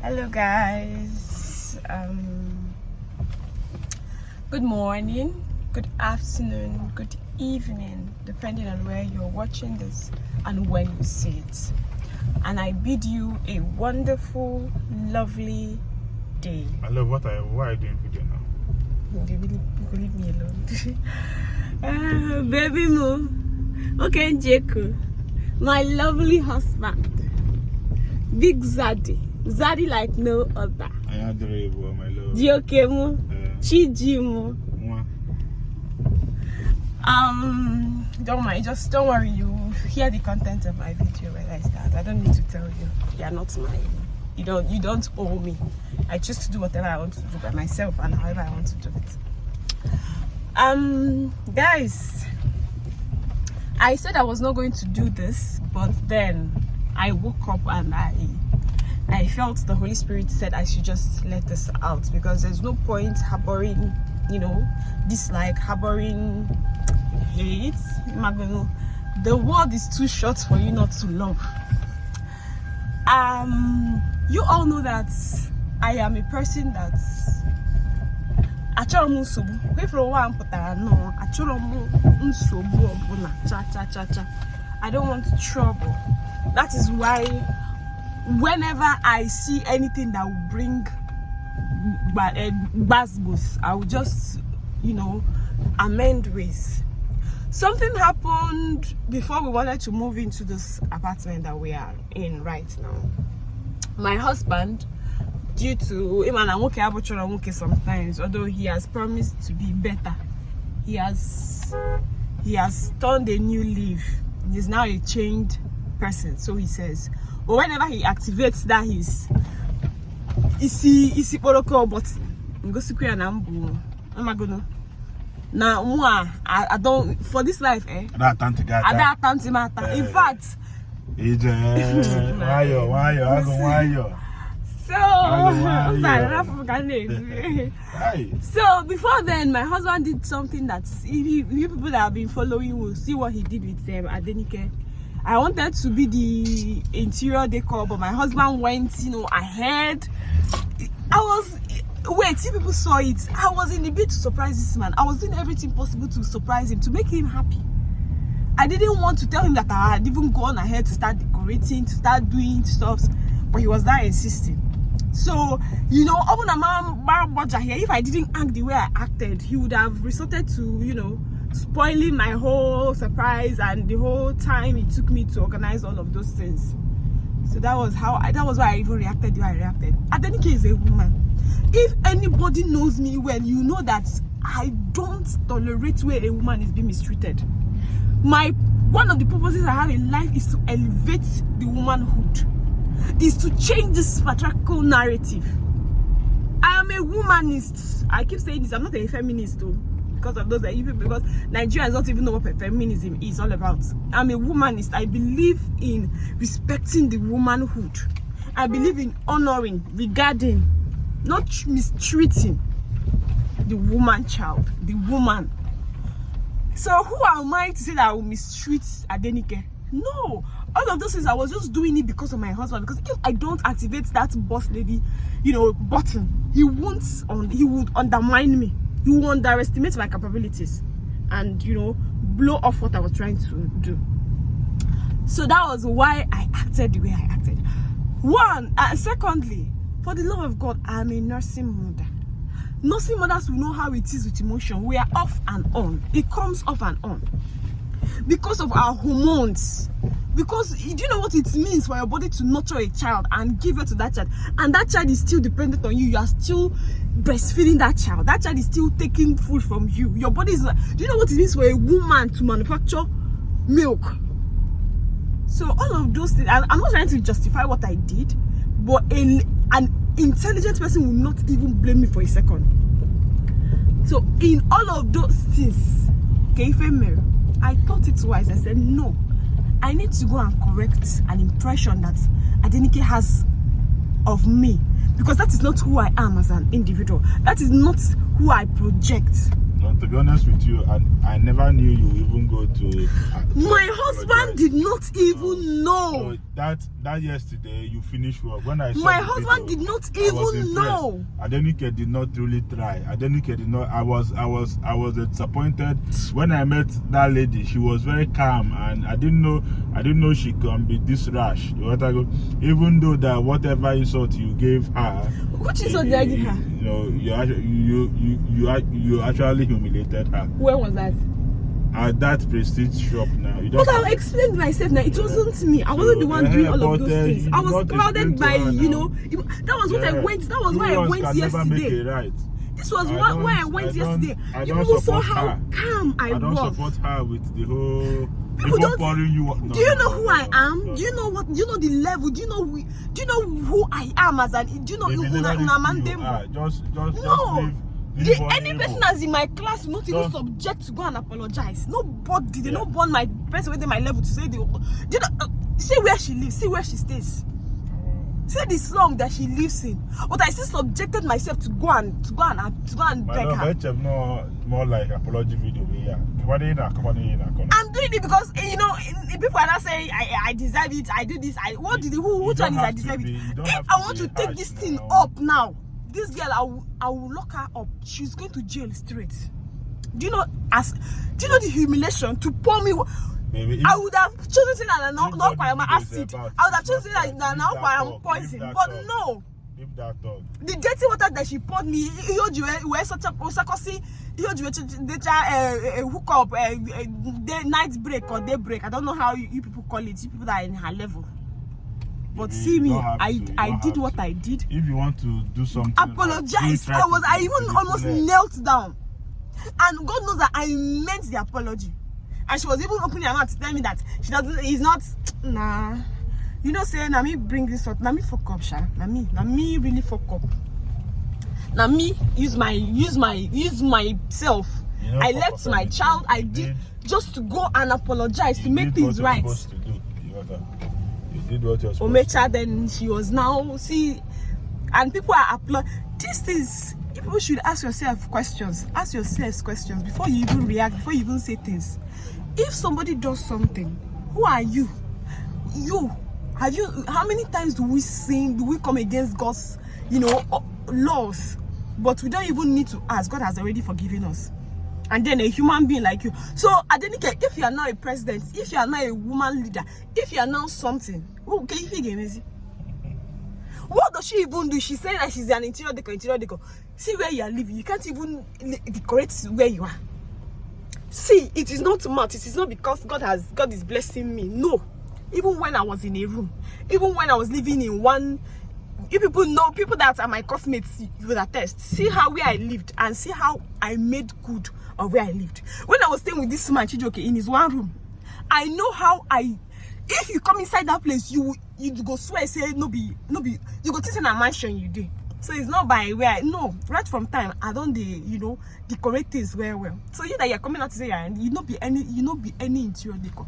Hello guys, good morning, good afternoon, good evening, depending on where you're watching this and when you see it. And I bid you a wonderful, lovely day. I love why are you doing video now? You could leave me alone. Baby Moo, okay, Jeku, my lovely husband, Big Zaddy. Zaddy like no other. I adorable, my love. Diokemu, Chijimu. Don't mind, just don't worry. You hear the content of my video when I start. I don't need to tell you. You are not mine. You don't owe me. I choose to do whatever I want to do by myself and however I want to do it. Guys, I said I was not going to do this, but then I woke up and I felt the Holy Spirit said I should just let this out, because there's no point harboring, dislike, harboring hate. The world is too short for you not to love. You all know that I am a person that I don't want trouble. That is why whenever I see anything that will bring basbos, I will just, amend ways. Something happened before we wanted to move into this apartment that we are in right now. My husband, due to him and I'm sometimes, although he has promised to be better, he has turned a new leaf. He's now a changed person, so he says. But whenever he activates that his protocol button, I'm not gonna. Now, I don't, for this life, I don't matter. In fact, so before then, my husband did something that you people that have been following will see what he did with Adenike. I wanted to be the interior decor, but my husband went, ahead. See, people saw it. I was in the bid to surprise this man. I was doing everything possible to surprise him, to make him happy. I didn't want to tell him that I had even gone ahead to start decorating, to start doing stuff, but he was there insisting. So, if I didn't act the way I acted, he would have resorted to, spoiling my whole surprise and the whole time it took me to organize all of those things. So that was why I even reacted the way I reacted. Adenike is a woman. If anybody knows me well, you know that I don't tolerate where a woman is being mistreated. One of the purposes I have in life is to elevate the womanhood, is to change this patriarchal narrative. I am a womanist. I keep saying this. I'm not a feminist though, because of those people, because Nigerians don't even know what feminism is all about. I'm a womanist. I believe in respecting the womanhood. I believe in honoring, regarding, not mistreating the woman child, the woman. So who am I to say that I will mistreat Adenike? No. All of those things, I was just doing it because of my husband. Because if I don't activate that boss lady, button, he would undermine me. He will underestimate my capabilities and, blow off what I was trying to do. So that was why I acted the way I acted. Secondly, for the love of God, I am a nursing mother. Nursing mothers will know how it is with emotion. We are off and on. It comes off and on. Because of our hormones. Because do you know what it means for your body to nurture a child and give it to that child? And that child is still dependent on you. You are still breastfeeding that child. That child is still taking food from you. Your body is like, do you know what it means for a woman to manufacture milk? So all of those things, I'm not trying to justify what I did, but an intelligent person will not even blame me for a second. So in all of those things, I thought it wise. I said, no, I need to go and correct an impression that Adenike has of me, because that is not who I am as an individual. That is not who I project. No, to be honest with you, I never knew you even go to my husband did not even know. So that yesterday you finished work. When I saw my the husband video, did not even know. Adenike did not really try. Adenike did not. I was disappointed when I met that lady. She was very calm, and I didn't know she can be this rash. Even though that whatever insult you gave her, which insult did I give her? You actually humiliated her. Where was that? At that prestige shop now. But I'll explain myself now. It wasn't me. I wasn't the one doing all of those things. I was crowded by, that was what I went. That was why I went yesterday. Right. This was why I went yesterday. You saw how calm I was. I don't support her with the whole. People don't. Do you know who I am? No. Do you know what? Do you know the level? Do you know who I am as an? Do you know Just no. Leave Any person that's in my class will not even subject to go and apologize. Nobody, they don't burn my person within my level to say see where she lives, see where she stays. See the slum that she lives in. But I still subjected myself to go and beg her. More like apology video here. I'm doing it because people are not saying I deserve it. I do this. Which one is I deserve it? If I want to take this thing up now, this girl, I will lock her up. She's going to jail straight. Do you know the humiliation to pour me? Maybe I would have chosen that not by my acid. I would have chosen that now by my poison. But no. The dirty water that she poured me, we're such a hook up, night break or day break. I don't know how you people call it. You people that are in her level. But see me, I did what I did. If you want to do something, apologize. I even almost knelt down. And God knows that I meant the apology. And she was even opening her mouth to tell me that he's not, nah. You know, saying, na me bring this up, na me fuck up, Sha. Na me really fuck up. Na me use myself. I left my child, I did just to go and apologize, to make things right. You did what you're supposed Omecha, then she was now, see, and people are applauding. This is, people should ask yourself questions. Ask yourselves questions before you even react, before you even say things. If somebody does something, who are you? How many times do we sin? Do we come against God's, laws? But we don't even need to ask. God has already forgiven us. And then a human being like you. So, Adenike, if you are now a president, if you are now a woman leader, if you are now something, what can you figure? What does she even do? She's saying that she's an interior decor. See where you are living. You can't even decorate where you are. See, it is not much. It is not because God is blessing me. No. Even when I was in a room, even when I was living in one, you people know, people that are my classmates, you will attest. See where I lived and see how I made good of where I lived. When I was staying with this man, Chijoke, in his one room, I know how if you come inside that place, you go swear, say, no be, you go sit in a mansion you do. So it's not by where, right from time, I don't, decorate things very well. So you that you're coming out to say, you not be any interior decor.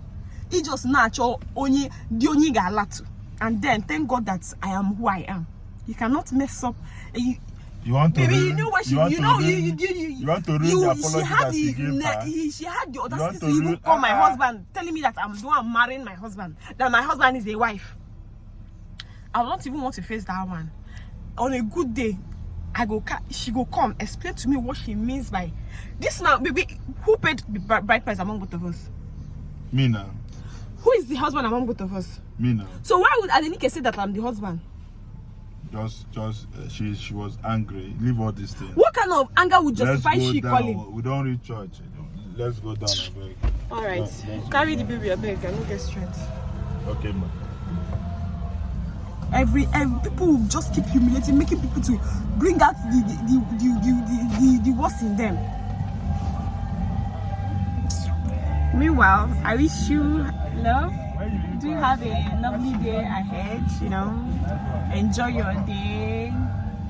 It just natural, only galatu. And then thank God that I am who I am. You cannot mess up. You want to ruin the apology that you gave her. She had the audacity to even call my husband, telling me that I'm the one marrying my husband, that my husband is a wife. I don't even want to face that one. On a good day, she go come explain to me what she means by this. Now, baby, who paid the bride price among both of us? Me now. Who is the husband among both of us? Me now. So why would Adenike say that I'm the husband? She was angry. Leave all these things. What kind of anger would justify she calling? We don't reach church. Let's go down, I beg. Alright. Carry the baby, I beg. I don't get strength. Okay, man. Every people will just keep humiliating, making people to bring out the worst in them. Meanwhile, I wish you love. Do have a lovely day ahead, enjoy your day,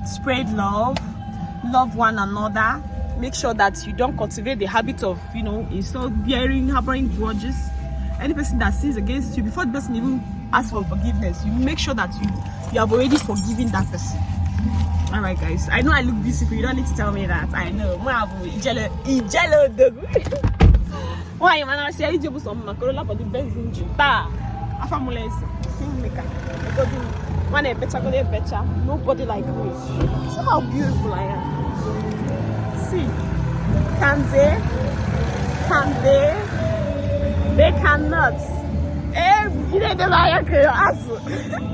spread love one another. Make sure that you don't cultivate the habit of, harboring grudges. Any person that sins against you, before the person even asks for forgiveness, you make sure that you have already forgiven that person. All right, guys. I know I look beautiful. You don't need to tell me that. I know. Ijelo. Why man? I say you some macrola for the benzene. Ta. Afamulens. Filmmaker. Better. Nobody like me. See how beautiful I am. See. Can they? They cannot. You know the liar.